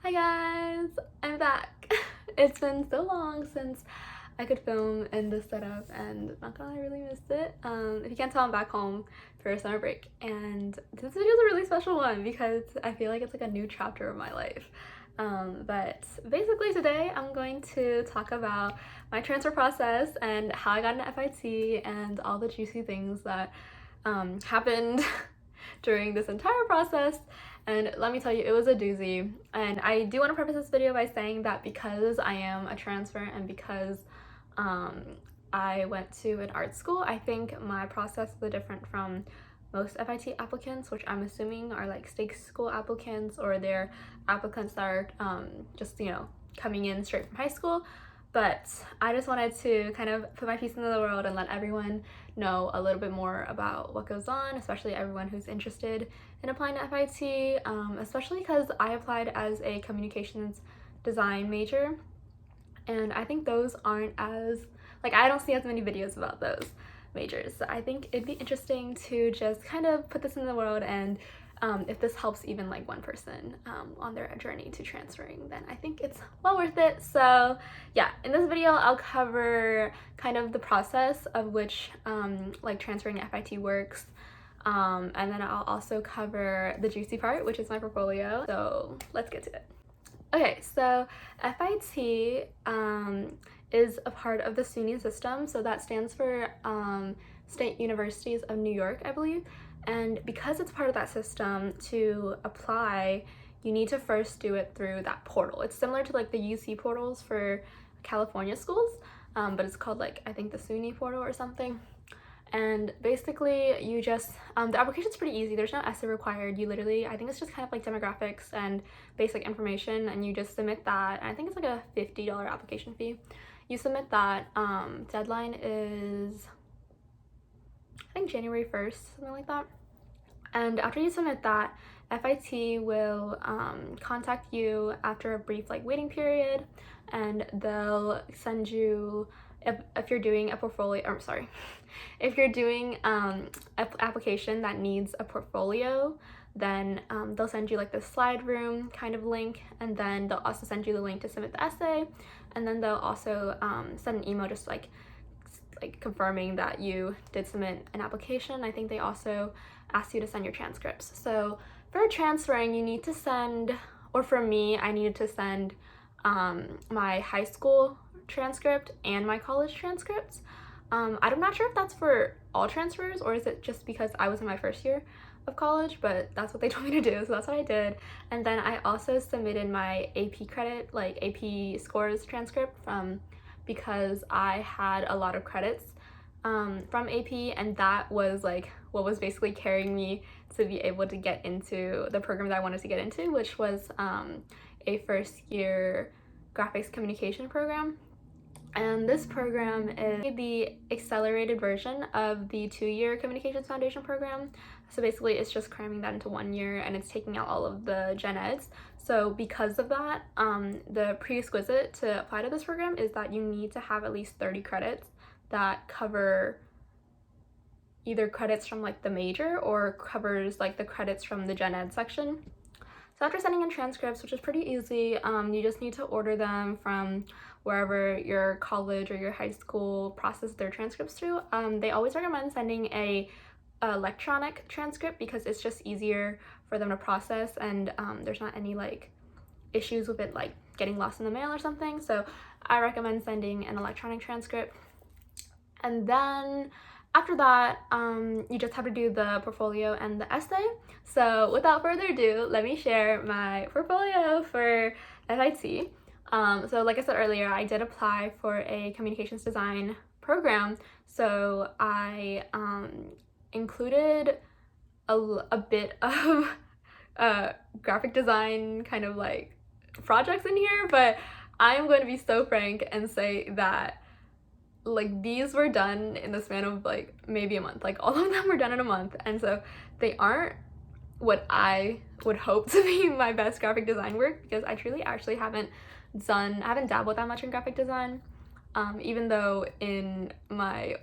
Hi guys, I'm back. It's been so long since I could film in this setup and not gonna lie, I really missed it. If you can't tell, I'm back home for a summer break and this video is a really special one because I feel like it's like a new chapter of my life. But basically today I'm going to talk about my transfer process and how I got into FIT and all the juicy things that happened during this entire process. And let me tell you, it was a doozy. And I do want to preface this video by saying that because I am a transfer and because I went to an art school, I think my process is different from most FIT applicants, which I'm assuming are like state school applicants or they're applicants that are just, coming in straight from high school. But I just wanted to kind of put my piece into the world and let everyone know a little bit more about what goes on, especially everyone who's interested in applying to FIT, especially because I applied as a communications design major, and I think those aren't as, I don't see as many videos about those majors. So I think it'd be interesting to just kind of put this in the world, and if this helps even like one person on their journey to transferring, then I think it's well worth it. So yeah, in this video I'll cover kind of the process of which transferring to FIT works, and then I'll also cover the juicy part, which is my portfolio. So let's get to it. Okay, so FIT is a part of the SUNY system, so that stands for State Universities of New York, I believe. And because it's part of that system, to apply, you need to first do it through that portal. It's similar to like the UC portals for California schools, but it's called I think the SUNY portal or something. And basically you just, the application's pretty easy. There's no essay required. You literally, I think it's just kind of like demographics and basic information, and you just submit that. And I think it's like a $50 application fee. You submit that. Deadline is, I think January 1st, something like that. And after you submit that, FIT will contact you after a brief waiting period, and they'll send you, if you're doing a portfolio, or sorry, if you're doing an application that needs a portfolio, then they'll send you the slide room kind of link, and then they'll also send you the link to submit the essay, and then they'll also send an email just confirming that you did submit an application. I think they also ask you to send your transcripts. So for transferring, you need to send, or for me, I needed to send my high school transcript and my college transcripts. I'm not sure if that's for all transfers or is it just because I was in my first year of college, but that's what they told me to do, so that's what I did. And then I also submitted my AP credit, AP scores transcript because I had a lot of credits from AP, and that was what was basically carrying me to be able to get into the program that I wanted to get into, which was a first year graphics communication program. And this program is the accelerated version of the 2-year communications foundation program. So basically it's just cramming that into 1 year, and it's taking out all of the gen eds. So because of that, the prerequisite to apply to this program is that you need to have at least 30 credits that cover either credits from the major or covers the credits from the gen ed section. So after sending in transcripts, which is pretty easy, you just need to order them from wherever your college or your high school process their transcripts through. They always recommend sending a electronic transcript because it's just easier for them to process, and there's not any issues with it getting lost in the mail or something. So I recommend sending an electronic transcript. And then after that, you just have to do the portfolio and the essay. So without further ado, let me share my portfolio for FIT. So like I said earlier, I did apply for a communications design program. So I included a bit of graphic design kind of projects in here, but I am going to be so frank and say that these were done in the span of maybe a month. All of them were done in a month, and so they aren't what I would hope to be my best graphic design work, because I truly actually haven't dabbled that much in graphic design, even though in my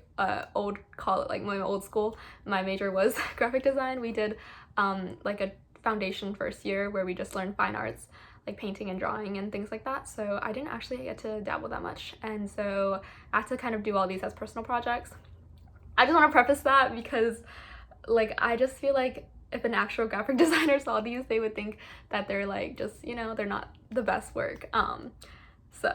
old college, my old school, my major was graphic design. We did a foundation first year where we just learned fine arts, like painting and drawing and things like that, so I didn't actually get to dabble that much, and so I had to kind of do all these as personal projects. I just want to preface that because like I just feel like if an actual graphic designer saw these, they would think that they're like just, you know, they're not the best work. So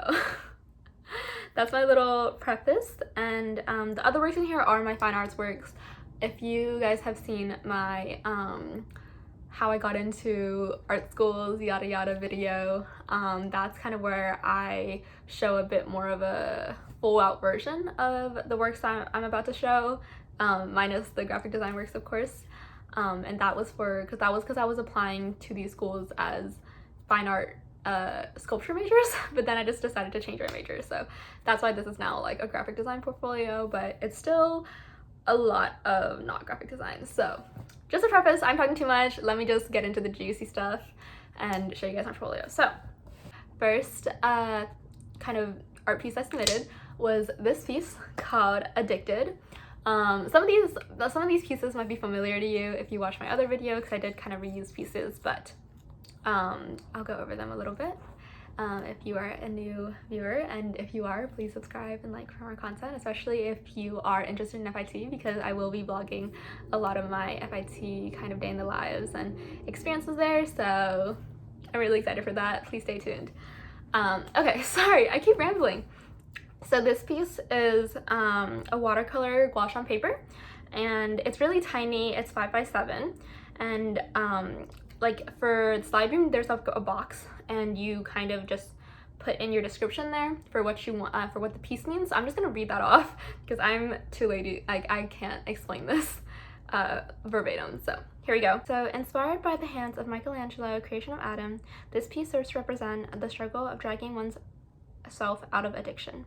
that's my little preface, and the other works in here are my fine arts works. If you guys have seen my how I got into art schools yada yada video, that's kind of where I show a bit more of a full out version of the works I'm about to show, minus the graphic design works, of course. And that was because I was applying to these schools as fine art sculpture majors, but then I just decided to change my major, so that's why this is now like a graphic design portfolio, but it's still a lot of not graphic design. So just a preface, I'm talking too much, let me just get into the juicy stuff and show you guys my portfolio. So first kind of art piece I submitted was this piece called Addicted. Some of these pieces might be familiar to you if you watch my other video, because I did kind of reuse pieces, but I'll go over them a little bit if you are a new viewer, and if you are, please subscribe and like for more content, especially if you are interested in FIT, because I will be vlogging a lot of my FIT kind of day in the lives and experiences there, so I'm really excited for that. Please stay tuned. Okay, sorry, I keep rambling. So this piece is a watercolor gouache on paper, and it's really tiny. It's 5x7, and like for the slide beam, there's like a box, and you kind of just put in your description there for what you want, for what the piece means. I'm just gonna read that off because I'm too lazy. Like I can't explain this verbatim. So here we go. So inspired by the hands of Michelangelo, creation of Adam, this piece serves to represent the struggle of dragging one's self out of addiction.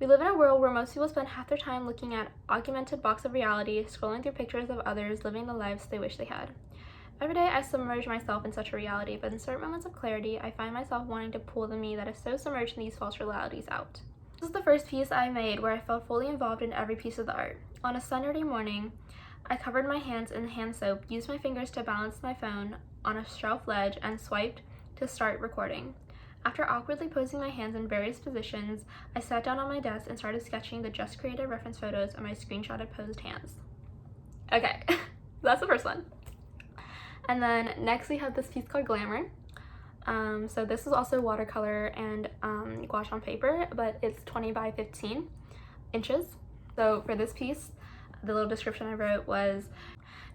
We live in a world where most people spend half their time looking at augmented box of reality, scrolling through pictures of others living the lives they wish they had. Every day I submerge myself in such a reality, but in certain moments of clarity, I find myself wanting to pull the me that is so submerged in these false realities out. This is the first piece I made where I felt fully involved in every piece of the art. On a Saturday morning, I covered my hands in hand soap, used my fingers to balance my phone on a shelf ledge, and swiped to start recording. After awkwardly posing my hands in various positions, I sat down on my desk and started sketching the just created reference photos of my screenshotted posed hands. Okay, that's the first one. And then next we have this piece called Glamor. So this is also watercolor and gouache on paper, but it's 20 by 15 inches. So for this piece, the little description I wrote was,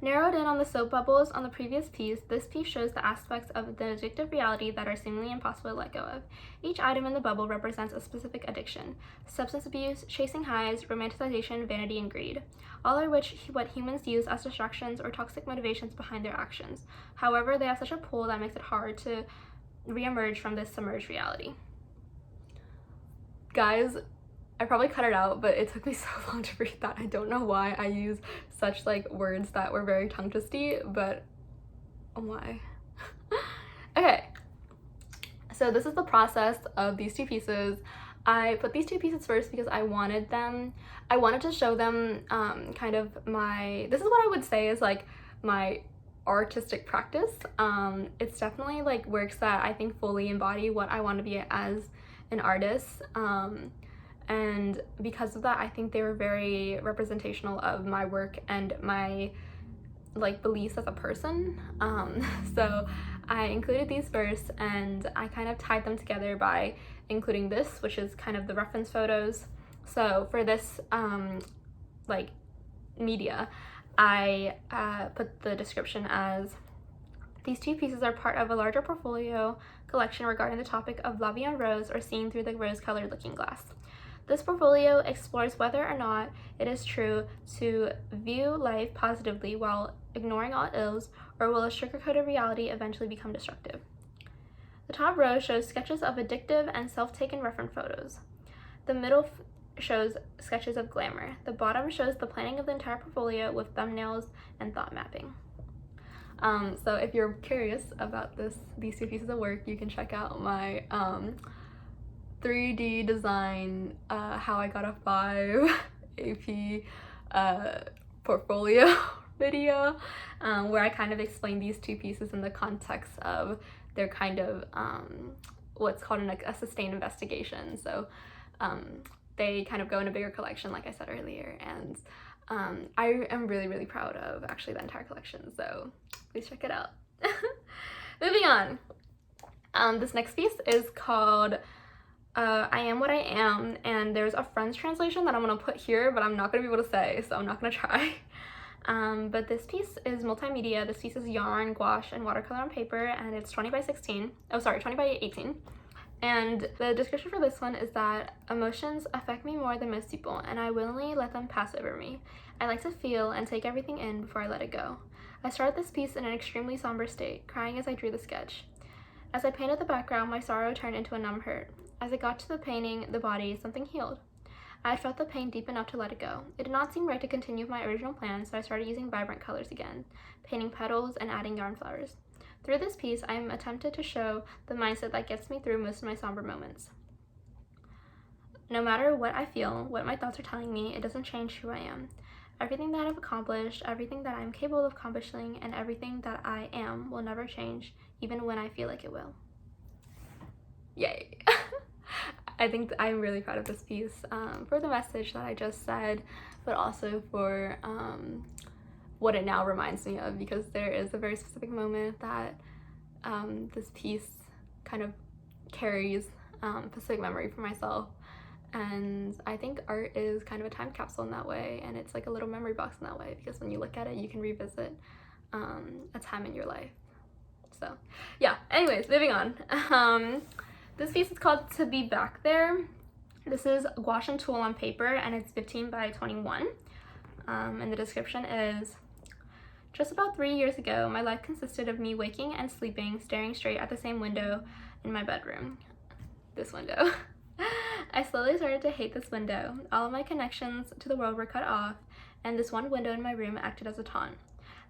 narrowed in on the soap bubbles on the previous piece, this piece shows the aspects of the addictive reality that are seemingly impossible to let go of. Each item in the bubble represents a specific addiction: substance abuse, chasing highs, romanticization, vanity, and greed. All are what humans use as distractions or toxic motivations behind their actions. However, they have such a pull that makes it hard to re-emerge from this submerged reality. Guys, I probably cut it out, but it took me so long to read that. I don't know why I use such like words that were very tongue twisty, but oh my. Okay, so this is the process of these two pieces. I put these two pieces first because I wanted to show them kind of this is what I would say is like my artistic practice. It's definitely like works that I think fully embody what I want to be as an artist. And because of that, I think they were very representational of my work and my like beliefs as a person. So I included these first, and I kind of tied them together by including this, which is kind of the reference photos. So for this like media, I put the description as, these two pieces are part of a larger portfolio collection regarding the topic of la vie en rose, or seeing through the rose-colored looking glass. This portfolio explores whether or not it is true to view life positively while ignoring all ills, or will a sugar-coated reality eventually become destructive. The top row shows sketches of addictive and self-taken reference photos. The middle shows sketches of glamour. The bottom shows the planning of the entire portfolio with thumbnails and thought mapping. So if you're curious about these two pieces of work, you can check out my 3D design, how I got a 5 AP portfolio video where I kind of explain these two pieces in the context of their kind of what's called a sustained investigation. So they kind of go in a bigger collection, like I said earlier, and I am really, really proud of actually the entire collection, so please check it out. Moving on. This next piece is called I Am What I Am, and there's a Friends translation that I'm going to put here, but I'm not going to be able to say, so I'm not going to try. But this piece is multimedia. This piece is yarn, gouache, and watercolor on paper, and it's 20 by 16. Oh, sorry, 20 by 18. And the description for this one is that emotions affect me more than most people, and I willingly let them pass over me. I like to feel and take everything in before I let it go. I started this piece in an extremely somber state, crying as I drew the sketch. As I painted the background, my sorrow turned into a numb hurt. As I got to the painting, the body, something healed. I had felt the pain deep enough to let it go. It did not seem right to continue with my original plan, so I started using vibrant colors again, painting petals and adding yarn flowers. Through this piece, I am attempted to show the mindset that gets me through most of my somber moments. No matter what I feel, what my thoughts are telling me, it doesn't change who I am. Everything that I've accomplished, everything that I'm capable of accomplishing, and everything that I am will never change, even when I feel like it will. Yay! I think I'm really proud of this piece for the message that I just said, but also for what it now reminds me of, because there is a very specific moment that this piece kind of carries a specific memory for myself. And I think art is kind of a time capsule in that way, and it's like a little memory box in that way, because when you look at it, you can revisit a time in your life. So yeah, anyways, moving on. This piece is called To Be Back There. This is gouache and tulle on paper, and it's 15 by 21. And the description is, just about 3 years ago, my life consisted of me waking and sleeping, staring straight at the same window in my bedroom. This window. I slowly started to hate this window. All of my connections to the world were cut off, and this one window in my room acted as a taunt.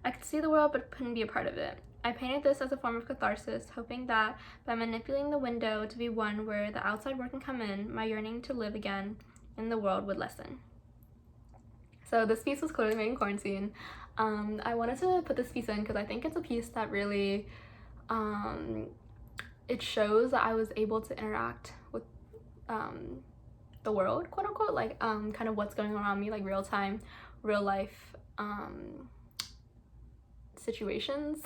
I could see the world but couldn't be a part of it. I painted this as a form of catharsis, hoping that by manipulating the window to be one where the outside world can come in, my yearning to live again in the world would lessen. So this piece was clearly made in quarantine. I wanted to put this piece in because I think it's a piece that really, it shows that I was able to interact with the world, quote unquote, like kind of what's going on around me, like real time, real life situations,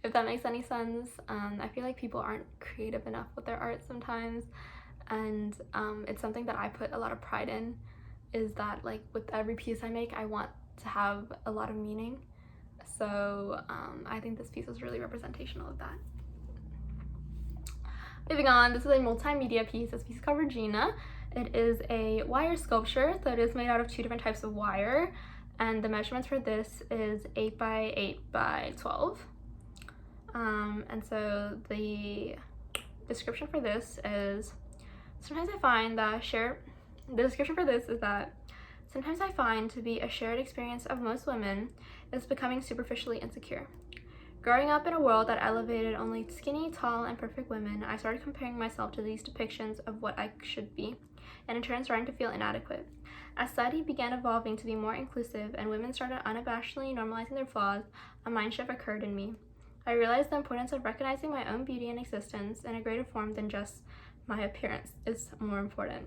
if that makes any sense. I feel like people aren't creative enough with their art sometimes, and it's something that I put a lot of pride in, is that like with every piece I make, I want to have a lot of meaning. So I think this piece is really representational of that. Moving on, this is a multimedia piece. This piece is called Gina. It is a wire sculpture, so it is made out of 2 different types of wire, and the measurements for this is 8 by 8 by 12. And so the description for this is, sometimes I find that the description for this is that sometimes I find to be a shared experience of most women is becoming superficially insecure. Growing up in a world that elevated only skinny, tall, and perfect women, I started comparing myself to these depictions of what I should be, and in turn starting to feel inadequate. As society began evolving to be more inclusive and women started unabashedly normalizing their flaws, a mind shift occurred in me. I realized the importance of recognizing my own beauty and existence in a greater form than just my appearance is more important.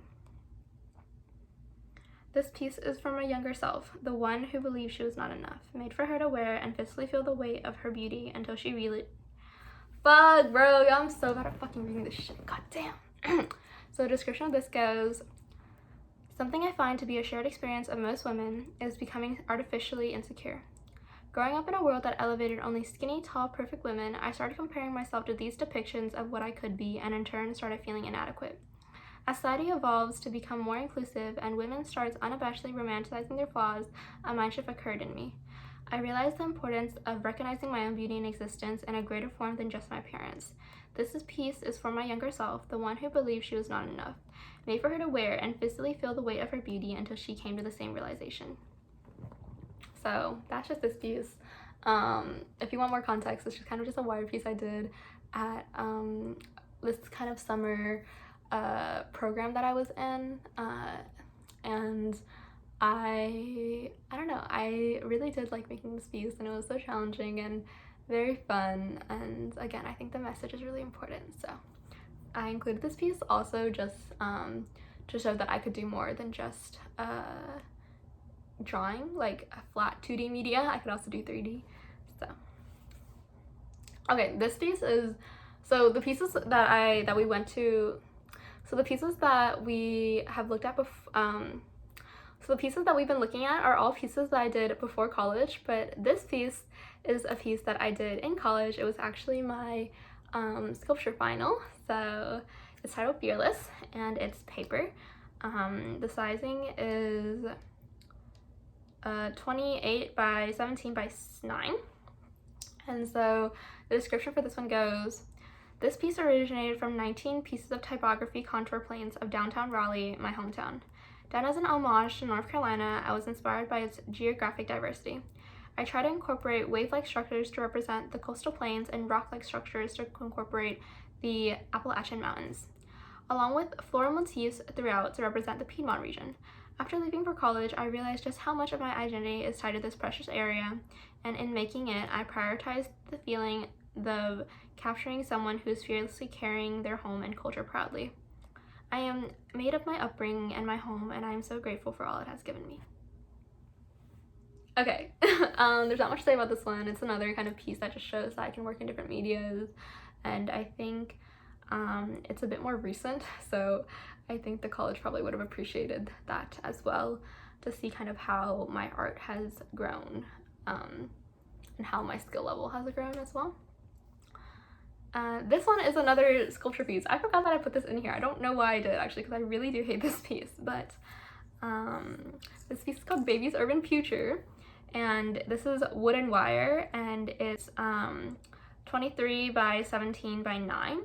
This piece is for my younger self, the one who believed she was not enough, made for her to wear and physically feel the weight of her beauty until she really... Fuck, bro, yo, I'm so bad at fucking reading this shit, god damn. So the description of this goes, something I find to be a shared experience of most women is becoming artificially insecure. Growing up in a world that elevated only skinny, tall, perfect women, I started comparing myself to these depictions of what I could be, and in turn started feeling inadequate. As society evolves to become more inclusive and women starts unabashedly romanticizing their flaws, a mind shift occurred in me. I realized the importance of recognizing my own beauty and existence in a greater form than just my appearance. This piece is for my younger self, the one who believed she was not enough, made for her to wear and physically feel the weight of her beauty until she came to the same realization. So that's just this piece. If you want more context, it's just kind of just a wire piece I did at this kind of summer program that I was in, and I don't know, I really did like making this piece, and it was so challenging and very fun, and again, I think the message is really important, so I included this piece also just to show that I could do more than just drawing, like a flat 2D media. I could also do 3D. So okay, this piece is, so the pieces that we went to, so the pieces that we have looked at so the pieces that we've been looking at are all pieces that I did before college, but this piece is a piece that I did in college. It was actually my sculpture final, so it's titled Fearless, and it's paper. The sizing is 28 by 17 by 9, and so the description for this one goes, this piece originated from 19 pieces of typography contour planes of downtown Raleigh, my hometown. Done as an homage to North Carolina, I was inspired by its geographic diversity. I try to incorporate wave-like structures to represent the coastal plains and rock-like structures to incorporate the Appalachian Mountains, along with floral motifs throughout to represent the Piedmont region. After leaving for college, I realized just how much of my identity is tied to this precious area, and in making it, I prioritized the feeling of capturing someone who is fearlessly carrying their home and culture proudly. I am made of my upbringing and my home, and I am so grateful for all it has given me. Okay, there's not much to say about this one. It's another kind of piece that just shows that I can work in different medias, and I think it's a bit more recent, so I think the college probably would have appreciated that as well, to see kind of how my art has grown, and how my skill level has grown as well. This one is another sculpture piece. I forgot that I put this in here. I don't know why I did, actually, because I really do hate this piece, but this piece is called Baby's Urban Future, and this is wood and wire, and it's 23 by 17 by 9,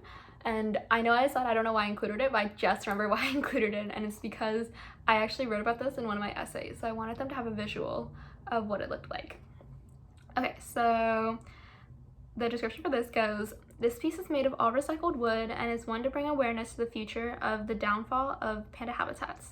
and I know I said I don't know why I included it, but I just remember why I included it, and it's because I actually wrote about this in one of my essays, so I wanted them to have a visual of what it looked like. Okay, so the description for this goes, this piece is made of all recycled wood and is one to bring awareness to the future of the downfall of panda habitats.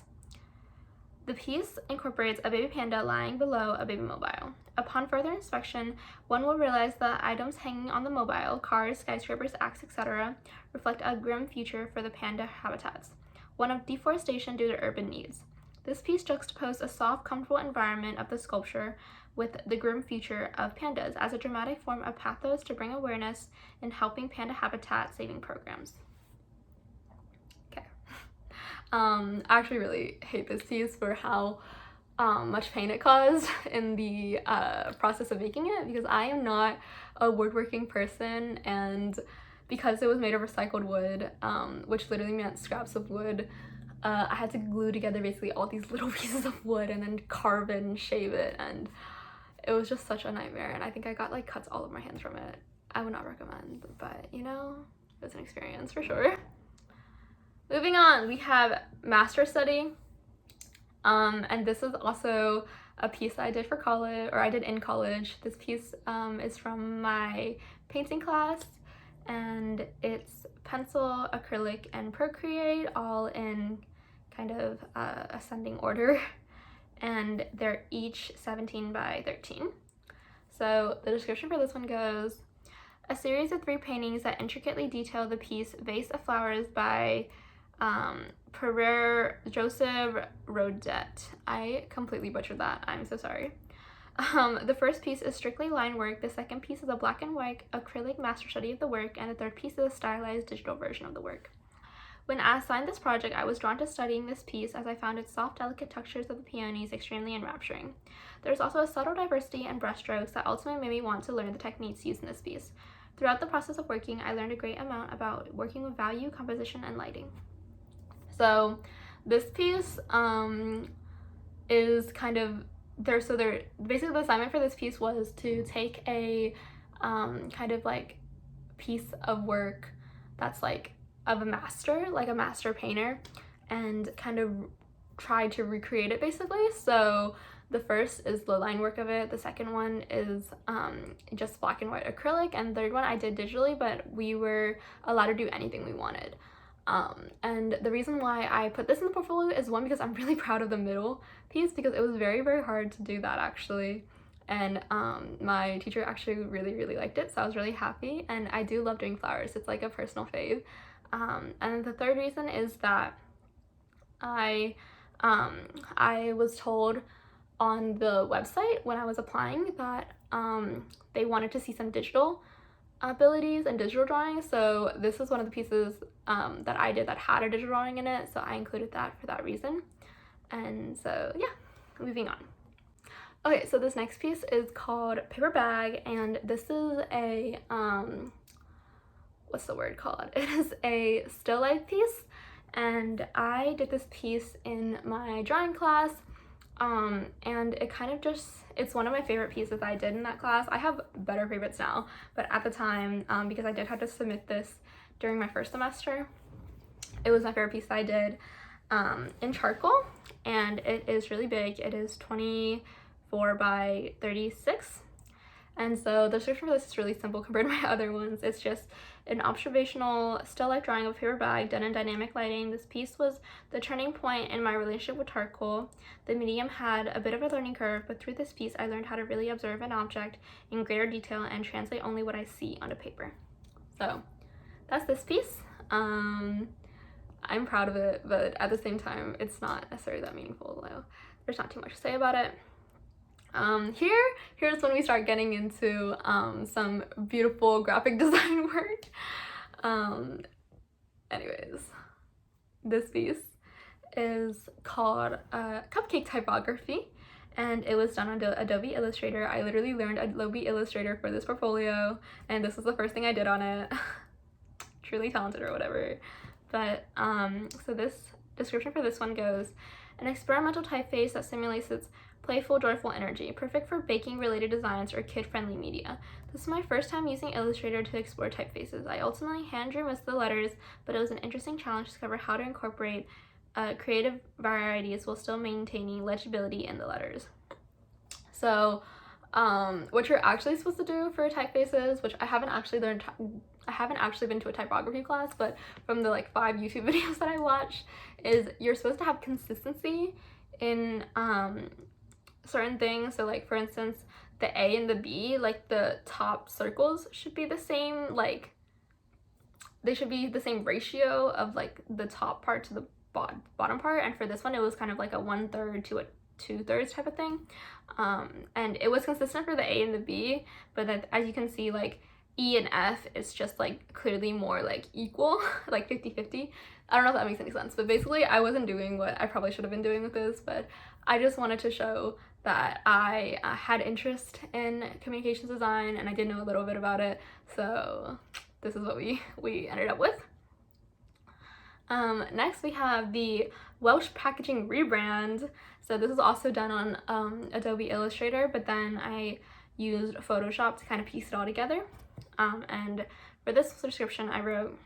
The piece incorporates a baby panda lying below a baby mobile. Upon further inspection, one will realize the items hanging on the mobile, cars, skyscrapers, axes, etc., reflect a grim future for the panda habitats, one of deforestation due to urban needs. This piece juxtaposed a soft, comfortable environment of the sculpture with the grim future of pandas as a dramatic form of pathos to bring awareness in helping panda habitat saving programs. Okay. I actually really hate this piece for how much pain it caused in the process of making it, because I am not a woodworking person, and because it was made of recycled wood, which literally meant scraps of wood, I had to glue together basically all these little pieces of wood and then carve it and shave it, and it was just such a nightmare, and I think I got like cuts all over my hands from it. I would not recommend, but you know, it was an experience for sure. Moving on, we have Master Study, and this is also a piece that I did for college, or I did in college. This piece is from my painting class, and it's pencil, acrylic, and Procreate, all in kind of ascending order, and they're each 17 by 13. So the description for this one goes, a series of 3 paintings that intricately detail the piece Vase of Flowers by Pereire Joseph Rodet. I completely butchered that, I'm so sorry. The first piece is strictly line work, the second piece is a black and white acrylic master study of the work, and the third piece is a stylized digital version of the work. When assigned this project, I was drawn to studying this piece as I found its soft, delicate textures of the peonies extremely enrapturing. There's also a subtle diversity in brushstrokes that ultimately made me want to learn the techniques used in this piece. Throughout the process of working, I learned a great amount about working with value, composition, and lighting. So this piece is kind of basically the assignment for this piece was to take a kind of like piece of work that's like of a master painter, and kind of try to recreate it basically. So the first is the line work of it, the second one is just black and white acrylic, and the third one I did digitally, but we were allowed to do anything we wanted. And the reason why I put this in the portfolio is one, because I'm really proud of the middle piece, because it was very, very hard to do that actually. And my teacher actually really liked it, so I was really happy. And I do love doing flowers. It's like a personal fave. And the third reason is that I was told on the website when I was applying that they wanted to see some digital abilities and digital drawing, so this is one of the pieces that I did that had a digital drawing in it, so I included that for that reason. And so yeah, moving on. Okay, so this next piece is called Paper Bag, and this is a what's the word called? It is a still life piece, and I did this piece in my drawing class, and it kind of just, it's one of my favorite pieces I did in that class. I have better favorites now, but at the time, because I did have to submit this during my first semester, it was my favorite piece I did in charcoal, and it is really big. It is 24 by 36. And so the description for this is really simple compared to my other ones. It's just an observational still life drawing of a paper bag done in dynamic lighting. This piece was the turning point in my relationship with charcoal. The medium had a bit of a learning curve, but through this piece I learned how to really observe an object in greater detail and translate only what I see onto paper. So that's this piece. I'm proud of it, but at the same time it's not necessarily that meaningful, though there's not too much to say about it. Here's when we start getting into some beautiful graphic design work. Anyways, this piece is called Cupcake Typography, and it was done on Adobe Illustrator. I literally learned Adobe Illustrator for this portfolio, and this was the first thing I did on it. Truly talented or whatever. But so this description for this one goes: an experimental typeface that simulates its playful, joyful energy, perfect for baking-related designs or kid-friendly media. This is my first time using Illustrator to explore typefaces. I ultimately hand-drew most of the letters, but it was an interesting challenge to discover how to incorporate creative varieties while still maintaining legibility in the letters. So, what you're actually supposed to do for typefaces, which I haven't actually been to a typography class, but from the like 5 YouTube videos that I watched, is you're supposed to have consistency in certain things. So like, for instance, the A and the B, like the top circles should be the same, like they should be the same ratio of like the top part to the bottom part. And for this one, it was kind of like a 1/3 to a 2/3 type of thing. And it was consistent for the A and the B, but then as you can see, like E and F is just like clearly more like equal, like 50-50. I don't know if that makes any sense, but basically I wasn't doing what I probably should have been doing with this, but I just wanted to show that I had interest in communications design, and I did know a little bit about it, so this is what we ended up with. Next we have the Welsh packaging rebrand. So this is also done on Adobe Illustrator, but then I used Photoshop to kind of piece it all together. And for this description I wrote: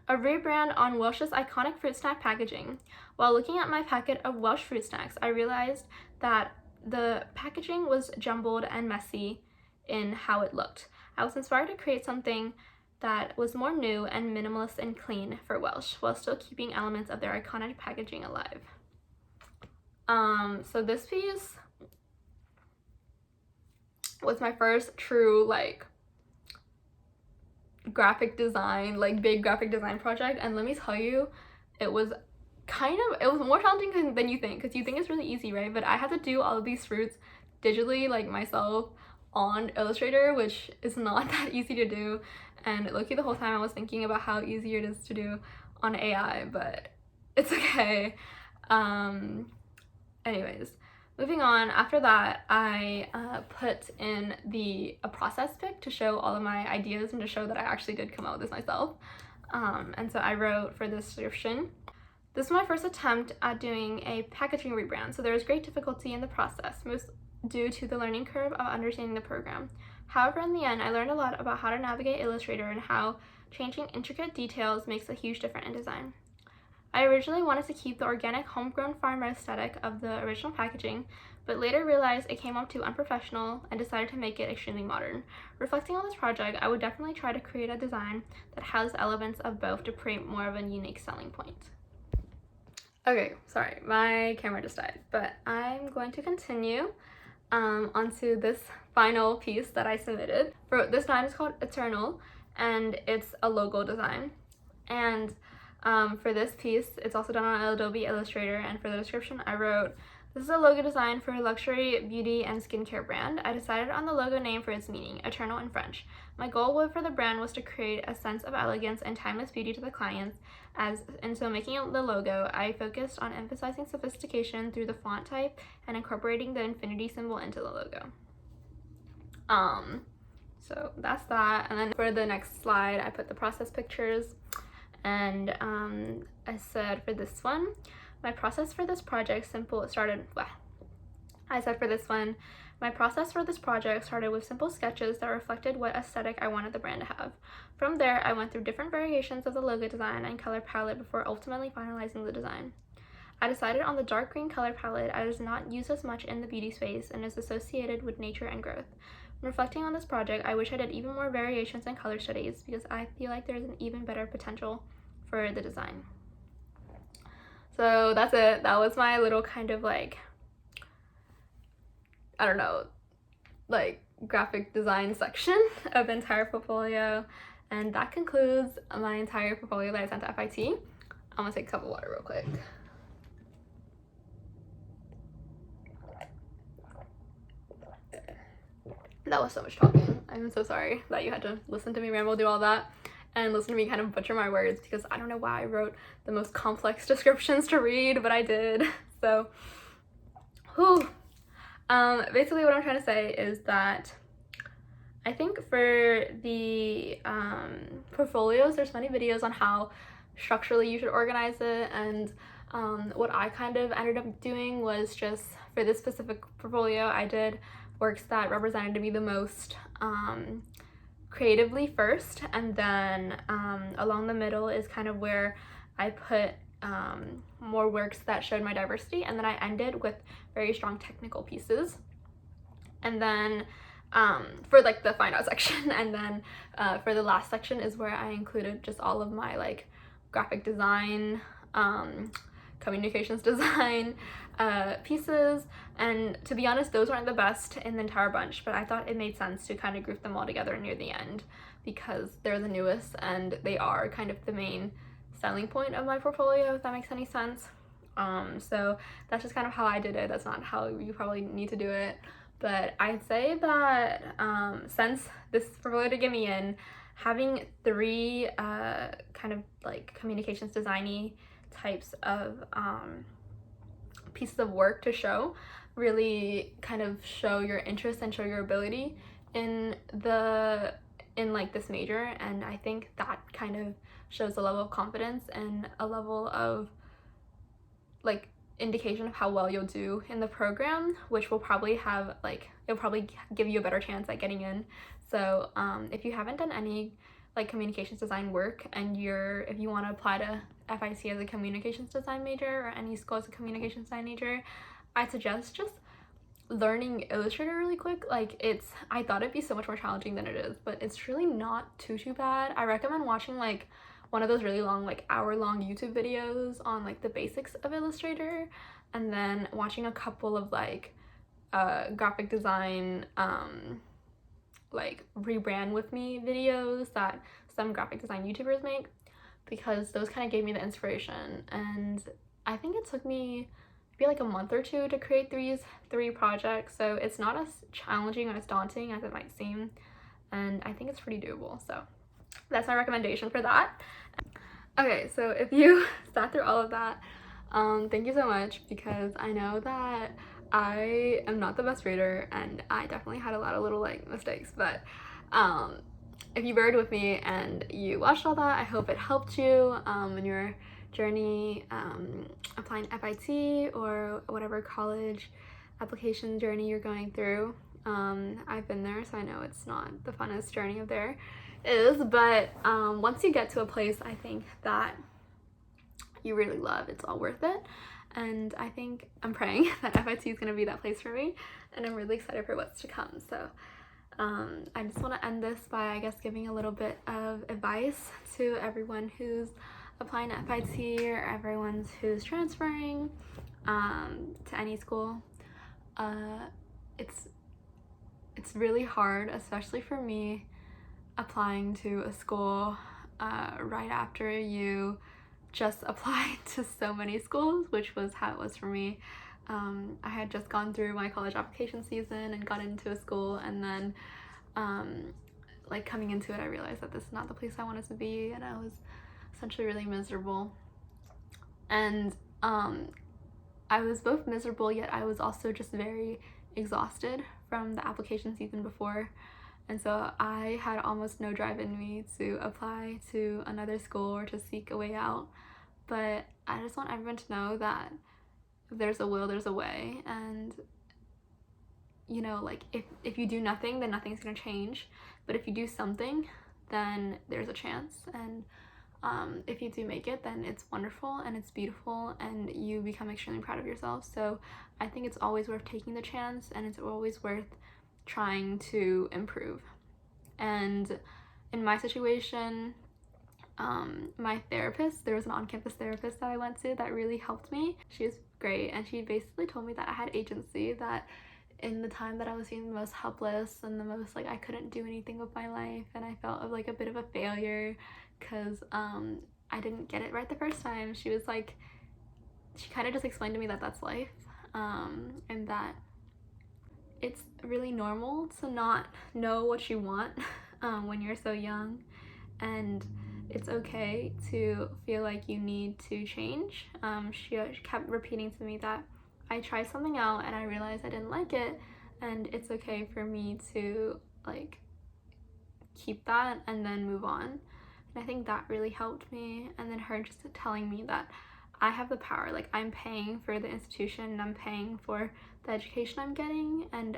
a rebrand on Welsh's iconic fruit snack packaging. While looking at my packet of Welsh fruit snacks, I realized that the packaging was jumbled and messy in how it looked. I was inspired to create something that was more new and minimalist and clean for Welsh, while still keeping elements of their iconic packaging alive. So this piece was my first true like graphic design, like big graphic design project, and let me tell you, it was more challenging than you think, because you think it's really easy, right? But I had to do all of these fruits digitally, like myself, on Illustrator, which is not that easy to do. And low-key the whole time I was thinking about how easy it is to do on AI, but it's okay. Anyways, moving on. After that, I put in a process pic to show all of my ideas and to show that I actually did come out with this myself. And so I wrote for this description: this was my first attempt at doing a packaging rebrand, so there was great difficulty in the process, most due to the learning curve of understanding the program. However, in the end, I learned a lot about how to navigate Illustrator and how changing intricate details makes a huge difference in design. I originally wanted to keep the organic homegrown farmer aesthetic of the original packaging, but later realized it came off too unprofessional and decided to make it extremely modern. Reflecting on this project, I would definitely try to create a design that has elements of both to create more of a unique selling point. Okay, sorry, my camera just died, but I'm going to continue onto this final piece that I submitted. For this design is called Eternal, and it's a logo design. And for this piece, it's also done on Adobe Illustrator, and for the description I wrote, "This is a logo design for a luxury beauty and skincare brand. I decided on the logo name for its meaning, eternal in French. My goal for the brand was to create a sense of elegance and timeless beauty to the clients, and so making the logo, I focused on emphasizing sophistication through the font type and incorporating the infinity symbol into the logo." So that's that. And then for the next slide, I put the process pictures, and I said for this one, my process for this project started with simple sketches that reflected what aesthetic I wanted the brand to have. From there, I went through different variations of the logo design and color palette before ultimately finalizing the design. I decided on the dark green color palette as not used as much in the beauty space and is associated with nature and growth. When reflecting on this project, I wish I did even more variations and color studies because I feel like there's an even better potential for the design. So that's it. That was my little kind of like, I don't know, like graphic design section of the entire portfolio. And that concludes my entire portfolio that I sent to FIT. I'm gonna take a cup of water real quick. That was so much talking. I'm so sorry that you had to listen to me ramble, do all that, and listen to me kind of butcher my words because I don't know why I wrote the most complex descriptions to read, but I did. So, whew. Basically what I'm trying to say is that I think for the portfolios, there's many videos on how structurally you should organize it, and what I kind of ended up doing was just, for this specific portfolio, I did works that represented me the most creatively first, and then along the middle is kind of where I put more works that showed my diversity, and then I ended with very strong technical pieces, and then for like the find out section, and then for the last section is where I included just all of my like graphic design, communications design pieces. And to be honest, those aren't the best in the entire bunch, but I thought it made sense to kind of group them all together near the end because they're the newest and they are kind of the main selling point of my portfolio, if that makes any sense. So that's just kind of how I did it. That's not how you probably need to do it, but I'd say that since this portfolio to get me in, having 3 kind of like communications designy types of pieces of work to show really kind of show your interest and show your ability in like this major, and I think that kind of shows a level of confidence and a level of like indication of how well you'll do in the program, which will probably have like, it'll probably give you a better chance at getting in. So if you haven't done any like communications design work and if you want to apply to FIT as a communications design major or any school as a communications design major, I'd suggest just learning Illustrator really quick. Like I thought it'd be so much more challenging than it is, but it's really not too bad. I recommend watching like one of those really long, like hour-long YouTube videos on like the basics of Illustrator, and then watching a couple of like graphic design like Rebrand with me videos that some graphic design YouTubers make, because those kind of gave me the inspiration. And I think it took me maybe like a month or 2 to create these 3 projects, so it's not as challenging or as daunting as it might seem, and I think it's pretty doable. So that's my recommendation for that. Okay, so if you sat through all of that, thank you so much, because I know that I am not the best reader and I definitely had a lot of little like mistakes, but if you bared with me and you watched all that, I hope it helped you in your journey applying FIT or whatever college application journey you're going through. I've been there, so I know it's not the funnest journey of there is, but once you get to a place I think that you really love, it's all worth it. and I think I'm praying that FIT is going to be that place for me, and I'm really excited for what's to come. So I just want to end this by, I guess, giving a little bit of advice to everyone who's applying to FIT or everyone who's transferring to any school. It's really hard, especially for me, applying to a school right after you just applied to so many schools, which was how it was for me. I had just gone through my college application season and got into a school, and then like coming into it, I realized that this is not the place I wanted to be, and I was essentially really miserable. And I was both miserable, yet I was also just very exhausted from the application season before. And so I had almost no drive in me to apply to another school or to seek a way out. But I just want everyone to know that if there's a will, there's a way. And, you know, like if you do nothing, then nothing's gonna change. But if you do something, then there's a chance. And if you do make it, then it's wonderful and it's beautiful and you become extremely proud of yourself. So I think it's always worth taking the chance, and it's always worth trying to improve. And in my situation, my therapist, there was an on-campus therapist that I went to that really helped me. She was great, and she basically told me that I had agency, that in the time that I was feeling the most helpless and the most like I couldn't do anything with my life, and I felt like a bit of a failure because I didn't get it right the first time. She was like, she kind of just explained to me that that's life, and that it's really normal to not know what you want when you're so young, and it's okay to feel like you need to change. She kept repeating to me that I tried something out and I realized I didn't like it, and it's okay for me to like keep that and then move on. And I think that really helped me. And then her just telling me that I have the power, like I'm paying for the institution and I'm paying for the education I'm getting, and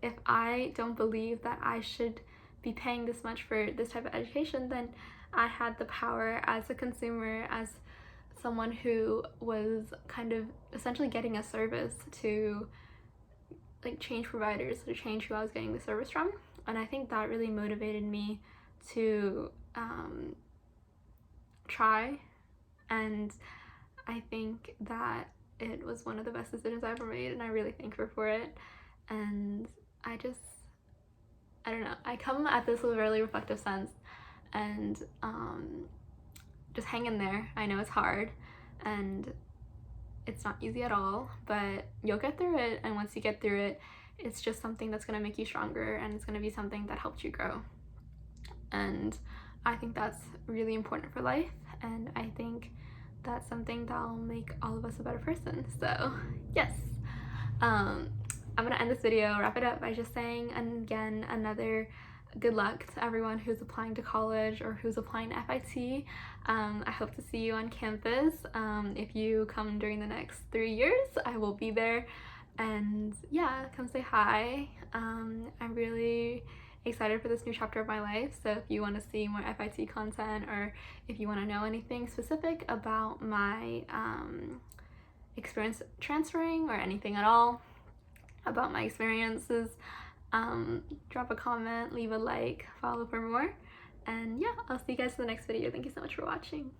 if I don't believe that I should be paying this much for this type of education, then I had the power as a consumer, as someone who was kind of essentially getting a service, to like change providers, to change who I was getting the service from. And I think that really motivated me to try, and I think that it was one of the best decisions I ever made, and I really thank her for it. And I don't know, I come at this with a really reflective sense, and just hang in there. I know it's hard and it's not easy at all, but you'll get through it, and once you get through it, it's just something that's going to make you stronger, and it's going to be something that helped you grow. And I think that's really important for life, and I think that's something that'll make all of us a better person. So yes, I'm gonna end this video, wrap it up by just saying, and again, another good luck to everyone who's applying to college or who's applying to FIT. I hope to see you on campus. If you come during the next 3 years, I will be there, and yeah, come say hi. I'm really excited for this new chapter of my life, so if you want to see more FIT content, or if you want to know anything specific about my experience transferring, or anything at all about my experiences, drop a comment, leave a like, follow for more, and yeah, I'll see you guys in the next video. Thank you so much for watching.